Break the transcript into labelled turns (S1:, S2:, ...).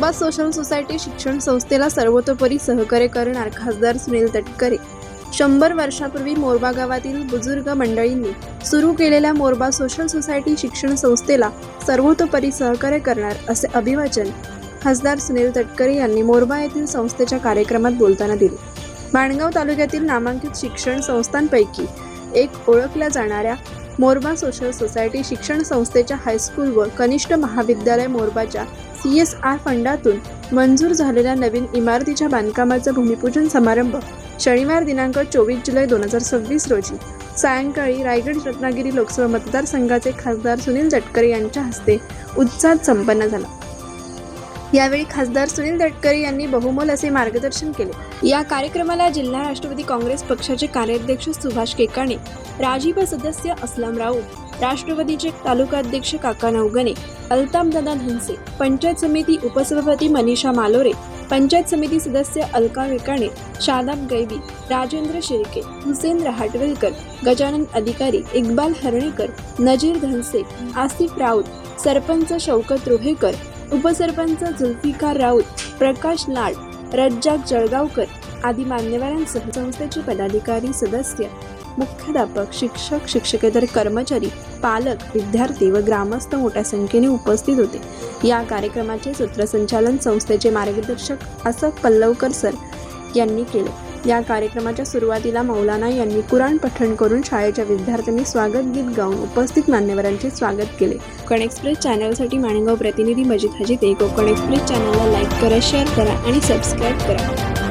S1: मोरबा social society शिक्षण संस्थेला सर्वतोपरी सहकार्य करणार खासदार सुनील तटकरे. 100 वर्षापूर्वी मोरबा गावातील बुजुर्ग मंडळींनी सुरू केलेल्या मोरबा सोशल सोसायटी शिक्षण संस्थेला सर्वतोपरी सहकार्य करणार असे अभिवाचन खासदार सुनील तटकरे यांनी मोरबा येथील संस्थेच्या कार्यक्रमात बोलताना दिले. माणगाव तालुक्यातील नामांकित शिक्षण संस्थांपैकी एक ओळखल्या जाणाऱ्या मोरबा सोशल सोसायटी शिक्षण संस्थेच्या हायस्कूल व कनिष्ठ महाविद्यालय मोरबाच्या CSR फंडातून मंजूर झालेल्या नवीन इमारतीच्या बांधकामाचा भूमिपूजन समारंभ शनिवार दिनांक 24 जुलै 2026 रोजी सायंकाळी रायगड रत्नागिरी लोकसभा मतदारसंघाचे खासदार सुनील तटकरे यांच्या हस्ते उत्साहात संपन्न झाला. यावेळी खासदार सुनील तटकरे यांनी बहुमोल असे मार्गदर्शन केले. या कार्यक्रमाला जिल्हा राष्ट्रवादी काँग्रेस पक्षाचे कार्याध्यक्ष सुभाष केकाणे, राजीव सदस्य असलम राऊत, राष्ट्रवादीचे तालुकाध्यक्ष काका नवगणे, अल्ताफदादा धनसे, पंचायत समिती उपसभापती मनीषा मालोरे, पंचायत समिती सदस्य अलका वेकाणे, शादाब गैबी, राजेंद्र शिर्के, हुसेन रहाटवेलकर, गजानन अधिकारी, इक्बाल हरणेकर, नजीर धनसे, आसिफ राऊत, सरपंच शौकत रोहेकर, उपसरपंच जुल्फिकार राऊत, प्रकाश लाड, रज्जाक जळगावकर आदी मान्यवरांसह संस्थेचे पदाधिकारी, सदस्य, मुख्याध्यापक, शिक्षक, शिक्षकेतर कर्मचारी, पालक, विद्यार्थी व ग्रामस्थ मोठ्या संख्येने उपस्थित होते. या कार्यक्रमाचे सूत्रसंचालन संस्थेचे मार्गदर्शक असफ पल्लवकर सर यांनी केले. या कार्यक्रमाच्या सुरुवातीला मौलाना यांनी कुराण पठण करून शाळेच्या विद्यार्थ्यांनी स्वागत गीत गाऊन उपस्थित मान्यवरांचे स्वागत केले. कोकण एक्सप्रेस चॅनलसाठी माणगाव प्रतिनिधी मजिद हजीते. कोकण एक्सप्रेस चॅनलला लाईक करा, शेअर करा आणि सबस्क्राईब करा.